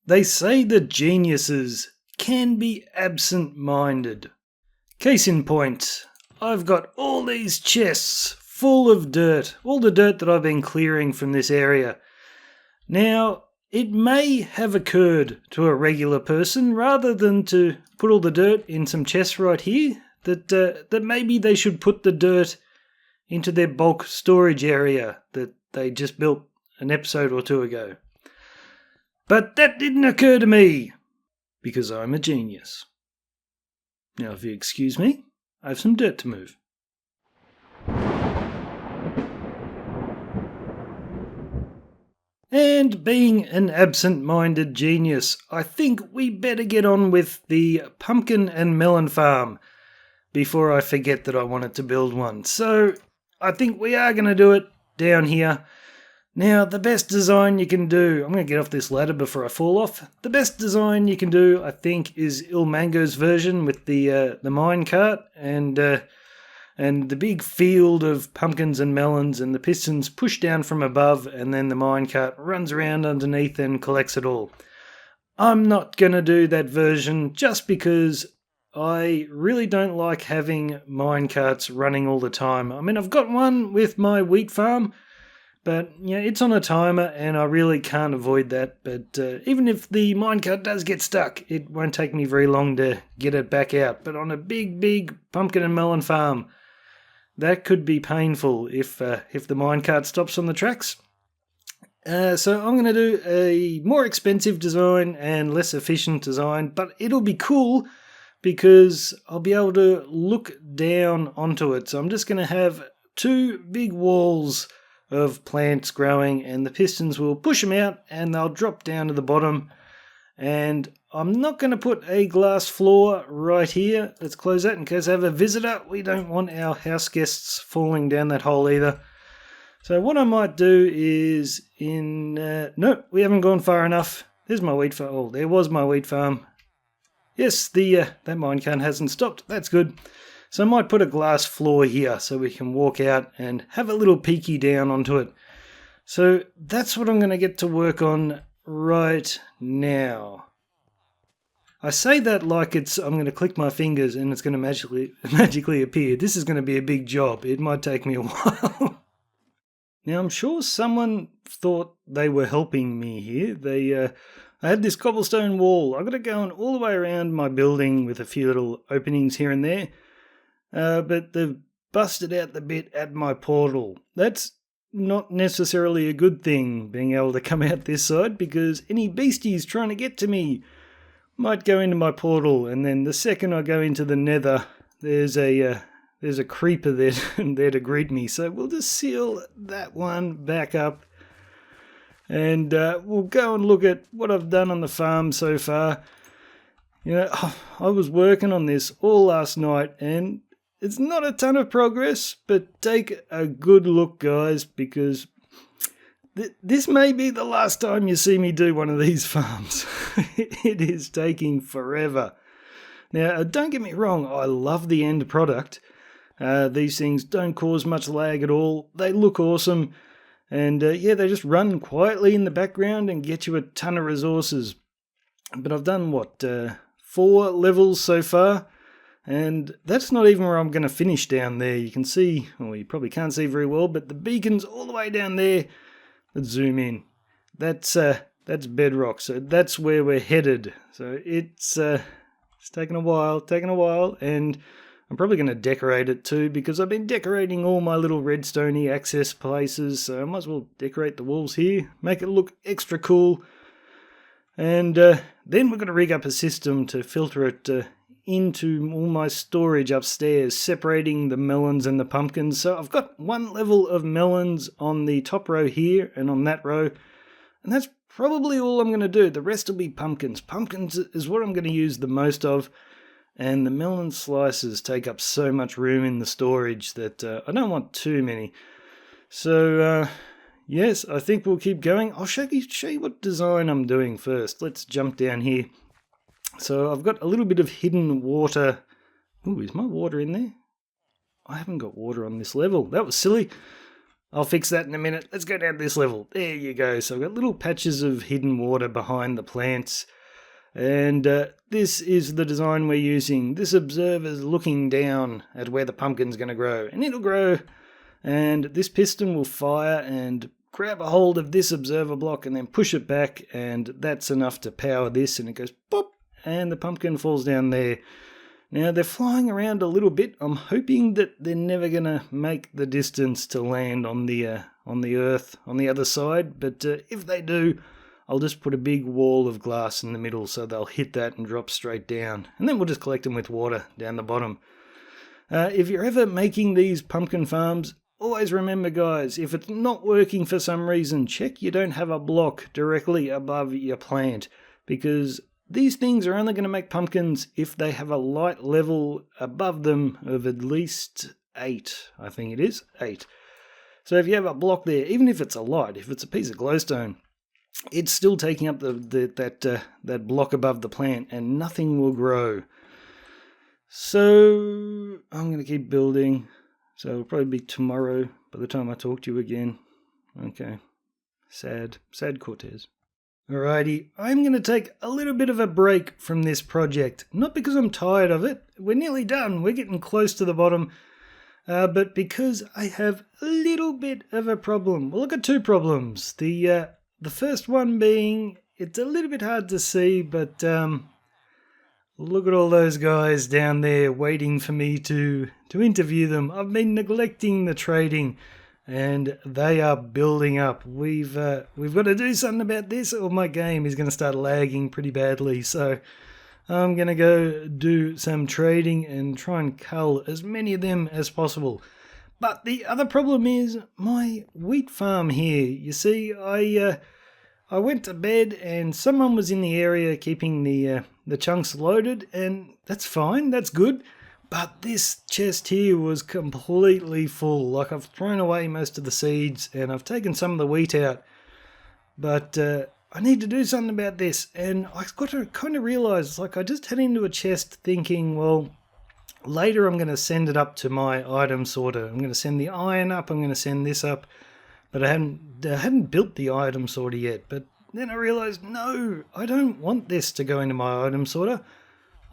They say that geniuses can be absent-minded. Case in point, I've got all these chests full of dirt, all the dirt that I've been clearing from this area. Now, it may have occurred to a regular person, rather than to put all the dirt in some chests right here, that maybe they should put the dirt into their bulk storage area that they just built an episode or two ago. But that didn't occur to me, because I'm a genius. Now, if you excuse me, I have some dirt to move. And being an absent-minded genius, I think we better get on with the pumpkin and melon farm before I forget that I wanted to build one. So I think we are going to do it down here. Now, the best design you can do, I'm going to get off this ladder before I fall off. The best design you can do, I think, is Il Mango's version with the mine cart and the big field of pumpkins and melons, and the pistons push down from above, and then the mine cart runs around underneath and collects it all. I'm not going to do that version just because I really don't like having mine carts running all the time. I mean, I've got one with my wheat farm, but it's on a timer and I really can't avoid that. But even if the minecart does get stuck, it won't take me very long to get it back out. But on a big pumpkin and melon farm, that could be painful if the minecart stops on the tracks. So I'm going to do a more expensive design and less efficient design, but it'll be cool because I'll be able to look down onto it. So I'm just going to have two big walls of plants growing, and the pistons will push them out and they'll drop down to the bottom. And I'm not going to put a glass floor right here. Let's close that in case I have a visitor. We don't want our house guests falling down that hole either. So what I might do is no, we haven't gone far enough. There's my wheat farm. Oh, there was my wheat farm. Yes, that minecart hasn't stopped. That's good. So I might put a glass floor here so we can walk out and have a little peeky down onto it. So that's what I'm going to get to work on right now. I say that like I'm going to click my fingers and it's going to magically appear. This is going to be a big job. It might take me a while. Now, I'm sure someone thought they were helping me here. I had this cobblestone wall. I've got it going all the way around my building with a few little openings here and there. But they've busted out the bit at my portal. That's not necessarily a good thing, being able to come out this side, because any beasties trying to get to me might go into my portal, and then the second I go into the nether, there's a creeper there to greet me. So we'll just seal that one back up, and we'll go and look at what I've done on the farm so far. I was working on this all last night, and it's not a ton of progress, but take a good look, guys, because this may be the last time you see me do one of these farms. It is taking forever. Now, don't get me wrong, I love the end product. These things don't cause much lag at all. They look awesome. And they just run quietly in the background and get you a ton of resources. But I've done, 4 levels so far? And that's not even where I'm going to finish down there. You can see, well, you probably can't see very well, but the beacon's all the way down there. Let's zoom in. That's bedrock, so that's where we're headed. So it's taken a while, and I'm probably going to decorate it too, because I've been decorating all my little redstone-y access places, so I might as well decorate the walls here, make it look extra cool. And then we're going to rig up a system to filter it into all my storage upstairs, separating the melons and the pumpkins. So I've got one level of melons on the top row here and on that row, and that's probably all I'm going to do. The rest will be pumpkins. Pumpkins is what I'm going to use the most of, and the melon slices take up so much room in the storage that I don't want too many. So yes, I think we'll keep going. I'll show you what design I'm doing first. Let's jump down here. So I've got a little bit of hidden water. Ooh, is my water in there? I haven't got water on this level. That was silly. I'll fix that in a minute. Let's go down this level. There you go. So I've got little patches of hidden water behind the plants. And this is the design we're using. This observer's looking down at where the pumpkin's going to grow. And it'll grow. And this piston will fire and grab a hold of this observer block and then push it back. And that's enough to power this. And it goes pop. And the pumpkin falls down there. Now, they're flying around a little bit. I'm hoping that they're never going to make the distance to land on the earth on the other side. But if they do, I'll just put a big wall of glass in the middle so they'll hit that and drop straight down. And then we'll just collect them with water down the bottom. If you're ever making these pumpkin farms, always remember, guys, if it's not working for some reason, check you don't have a block directly above your plant. Because these things are only going to make pumpkins if they have a light level above them of at least 8. I think it is 8. So if you have a block there, even if it's a light, if it's a piece of glowstone, it's still taking up that block above the plant, and nothing will grow. So I'm going to keep building. So it'll probably be tomorrow by the time I talk to you again. Okay. Sad Cortez. Alrighty, I'm going to take a little bit of a break from this project. Not because I'm tired of it. We're nearly done. We're getting close to the bottom. But because I have a little bit of a problem. Well, I've got 2 problems. The first one being, it's a little bit hard to see, but look at all those guys down there waiting for me to interview them. I've been neglecting the trading. And they are building up. We've got to do something about this, or my game is going to start lagging pretty badly. So I'm going to go do some trading and try and cull as many of them as possible. But the other problem is my wheat farm here. You see, I went to bed and someone was in the area keeping the chunks loaded, and that's fine. That's good. But this chest here was completely full. Like, I've thrown away most of the seeds and I've taken some of the wheat out. But I need to do something about this. And I got to kind of realise, like, I just had into a chest thinking, well, later I'm going to send it up to my item sorter. I'm going to send the iron up. I'm going to send this up. But I hadn't built the item sorter yet. But then I realised, no, I don't want this to go into my item sorter.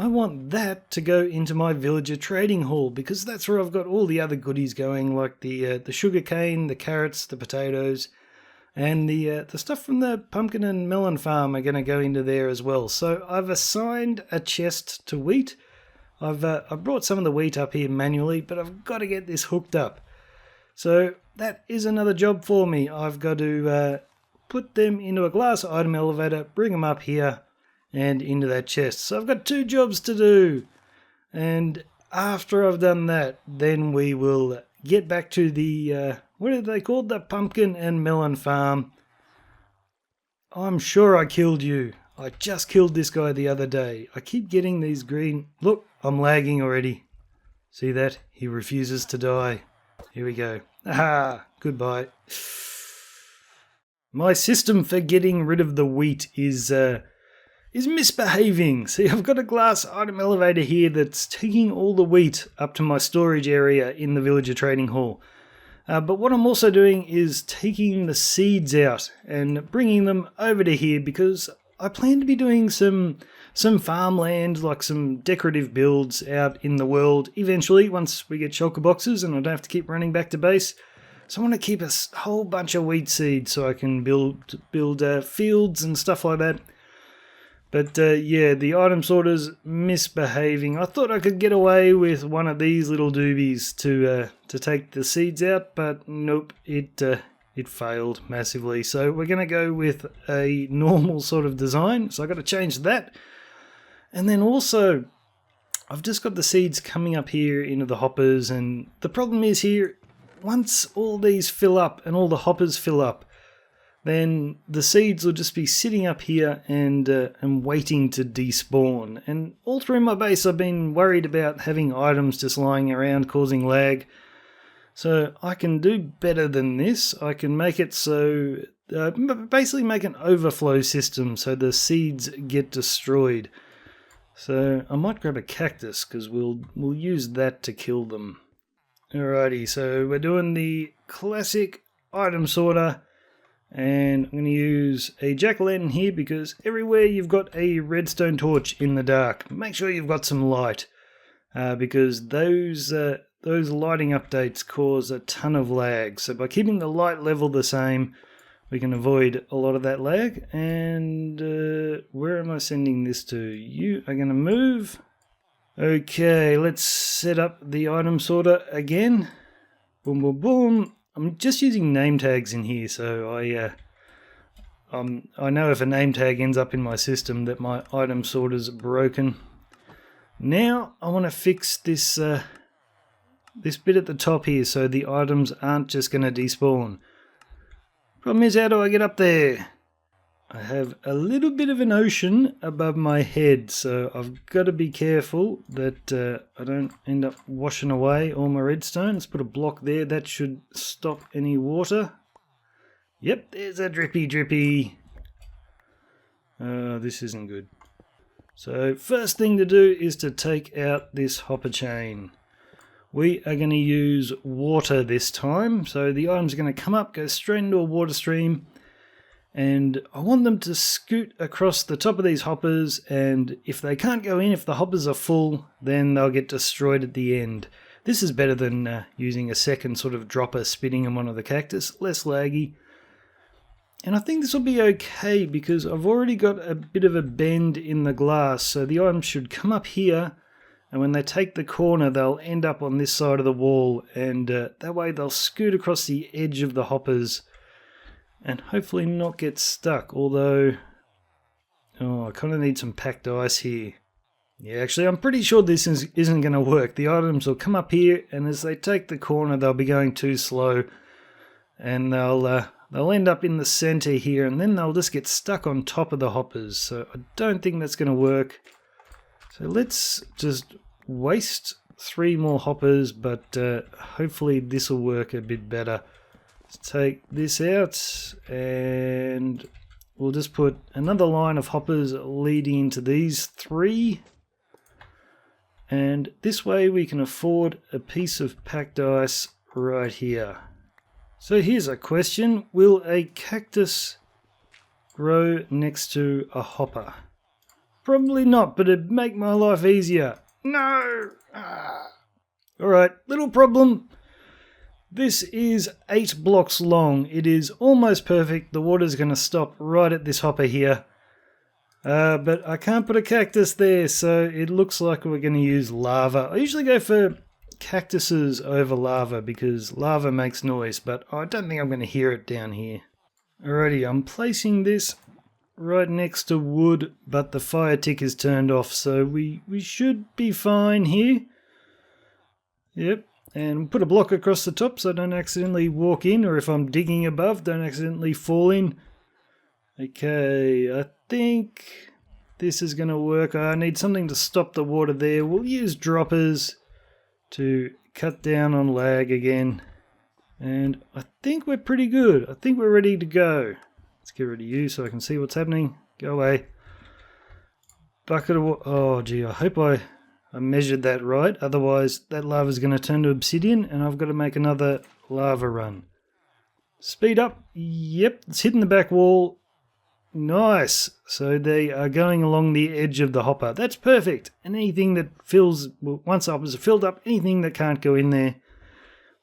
I want that to go into my villager trading hall, because that's where I've got all the other goodies going, like the sugar cane, the carrots, the potatoes, and the stuff from the pumpkin and melon farm are going to go into there as well. So I've assigned a chest to wheat. I've brought some of the wheat up here manually, but I've got to get this hooked up. So that is another job for me. I've got to put them into a glass item elevator, bring them up here, and into that chest. So I've got 2 jobs to do. And after I've done that, then we will get back to the, what are they called? The pumpkin and melon farm. I'm sure I killed you. I just killed this guy the other day. I keep getting these green... Look, I'm lagging already. See that? He refuses to die. Here we go. Aha! Goodbye. My system for getting rid of the wheat is misbehaving. See, I've got a glass item elevator here that's taking all the wheat up to my storage area in the villager trading hall. But what I'm also doing is taking the seeds out and bringing them over to here, because I plan to be doing some farmland, like some decorative builds out in the world eventually, once we get shulker boxes and I don't have to keep running back to base. So I want to keep a whole bunch of wheat seeds so I can build fields and stuff like that. But yeah, the item sorter's misbehaving. I thought I could get away with one of these little doobies to take the seeds out, but nope, it failed massively. So we're going to go with a normal sort of design. So I've got to change that. And then also, I've just got the seeds coming up here into the hoppers, and the problem is here, once all these fill up and all the hoppers fill up, then the seeds will just be sitting up here and waiting to despawn. And all through my base I've been worried about having items just lying around causing lag. So I can do better than this. I can make it so, basically make an overflow system so the seeds get destroyed. So I might grab a cactus because we'll use that to kill them. Alrighty, so we're doing the classic item sorter, and I'm going to use a jack-o'-lantern here because everywhere you've got a redstone torch in the dark. Make sure you've got some light because those lighting updates cause a ton of lag. So by keeping the light level the same, we can avoid a lot of that lag. And where am I sending this to? You are going to move. Okay, let's set up the item sorter again. Boom, boom, boom. I'm just using name tags in here, so I know if a name tag ends up in my system that my item sorter's broken. Now I want to fix this this bit at the top here so the items aren't just going to despawn. Problem is, how do I get up there? I have a little bit of an ocean above my head, so I've got to be careful that I don't end up washing away all my redstone. Let's put a block there. That should stop any water. Yep, there's a drippy. This isn't good. So first thing to do is to take out this hopper chain. We are going to use water this time. So the items are going to come up, go straight into a water stream. And I want them to scoot across the top of these hoppers, and if they can't go in, if the hoppers are full, then they'll get destroyed at the end. This is better than using a second sort of dropper spitting them onto the cactus, less laggy. And I think this will be okay because I've already got a bit of a bend in the glass, so the items should come up here, and when they take the corner, they'll end up on this side of the wall, and that way they'll scoot across the edge of the hoppers and hopefully not get stuck, although I kind of need some packed ice here. Yeah, actually I'm pretty sure this isn't going to work. The items will come up here, and as they take the corner they'll be going too slow, and they'll end up in the center here, and then they'll just get stuck on top of the hoppers. So I don't think that's going to work. So let's just waste 3 more hoppers, but hopefully this will work a bit better. Let's take this out, and we'll just put another line of hoppers leading into these 3. And this way we can afford a piece of packed ice right here. So here's a question. Will a cactus grow next to a hopper? Probably not, but it'd make my life easier. No! Alright, little problem. This is 8 blocks long. It is almost perfect. The water's going to stop right at this hopper here. But I can't put a cactus there, so it looks like we're going to use lava. I usually go for cactuses over lava because lava makes noise, but I don't think I'm going to hear it down here. Alrighty, I'm placing this right next to wood, but the fire tick is turned off, so we should be fine here. Yep. And put a block across the top so I don't accidentally walk in, or if I'm digging above, don't accidentally fall in. Okay, I think this is going to work. I need something to stop the water there. We'll use droppers to cut down on lag again. And I think we're pretty good. I think we're ready to go. Let's get rid of you so I can see what's happening. Go away. Bucket of water. Oh gee, I hope I measured that right, otherwise that lava is going to turn to obsidian and I've got to make another lava run. Speed up. Yep, it's hitting the back wall. Nice. So they are going along the edge of the hopper. That's perfect. And anything that fills, once the hoppers are filled up, anything that can't go in there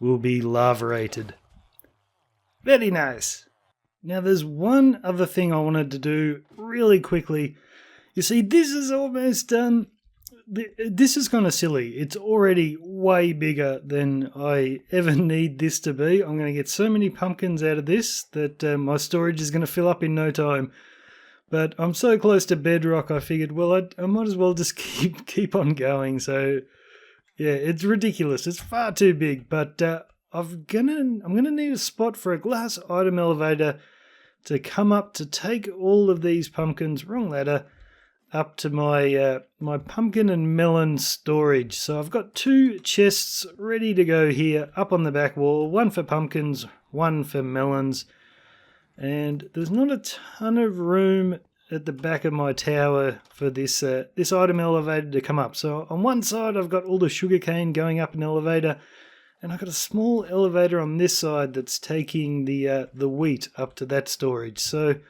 will be lava-rated. Very nice. Now there's one other thing I wanted to do really quickly. You see, this is almost done. This is kind of silly. It's already way bigger than I ever need this to be. I'm going to get so many pumpkins out of this that my storage is going to fill up in no time. But I'm so close to bedrock, I figured, well, I might as well just keep on going. So, yeah, it's ridiculous. It's far too big. But I'm gonna need a spot for a glass item elevator to come up to take all of these pumpkins, wrong ladder, up to my pumpkin and melon storage. So I've got 2 chests ready to go here up on the back wall, one for pumpkins, one for melons. And there's not a ton of room at the back of my tower for this item elevator to come up. So on one side I've got all the sugarcane going up an elevator, And I've got a small elevator on this side that's taking the wheat up to that storage. So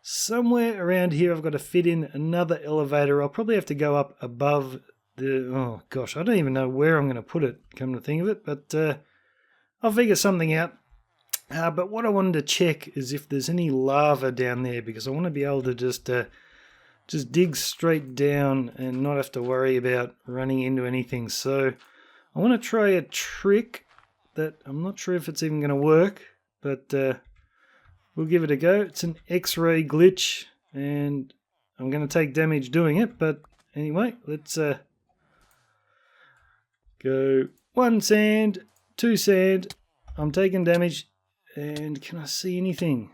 somewhere around here I've got to fit in another elevator. I'll probably have to go up above the... Oh gosh, I don't even know where I'm going to put it, come to think of it. But I'll figure something out. But what I wanted to check is if there's any lava down there, because I want to be able to just dig straight down and not have to worry about running into anything. So I want to try a trick that I'm not sure if it's even going to work, but we'll give it a go. It's an X-ray glitch, and I'm going to take damage doing it. But anyway, let's go 1 sand, 2 sand. I'm taking damage, and can I see anything?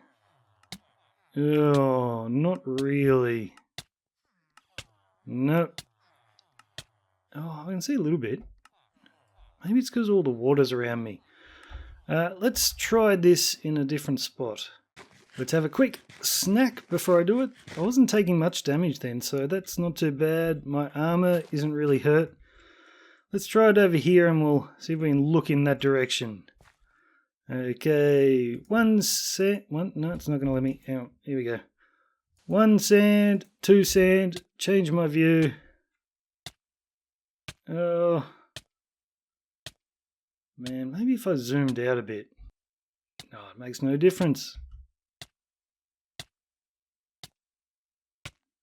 Oh, not really. Nope. Oh, I can see a little bit. Maybe it's because all the water's around me. Let's try this in a different spot. Let's have a quick snack before I do it. I wasn't taking much damage then, so that's not too bad. My armor isn't really hurt. Let's try it over here and we'll see if we can look in that direction. Okay, 1 sand. No, it's not going to let me. Oh, here we go. 1 sand, 2 sand. Change my view. Oh. Man, maybe if I zoomed out a bit. No, it makes no difference.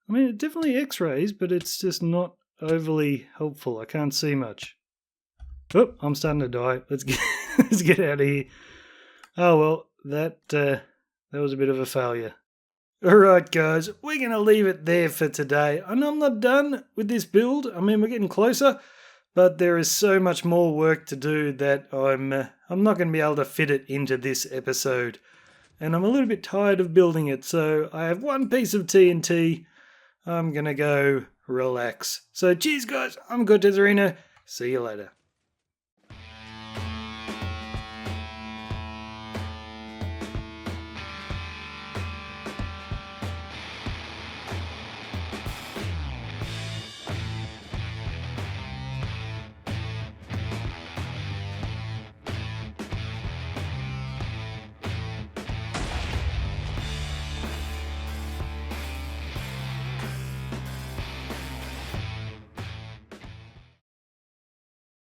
I mean, it definitely X-rays, but it's just not overly helpful. I can't see much. Oh, I'm starting to die. Let's get out of here. Oh well, that was a bit of a failure. Alright guys, we're going to leave it there for today. And I'm not done with this build. I mean, we're getting closer, but there is so much more work to do that I'm not going to be able to fit it into this episode. And I'm a little bit tired of building it, so I have 1 piece of TNT. I'm going to go relax. So cheers guys, I'm Cortezerino. See you later.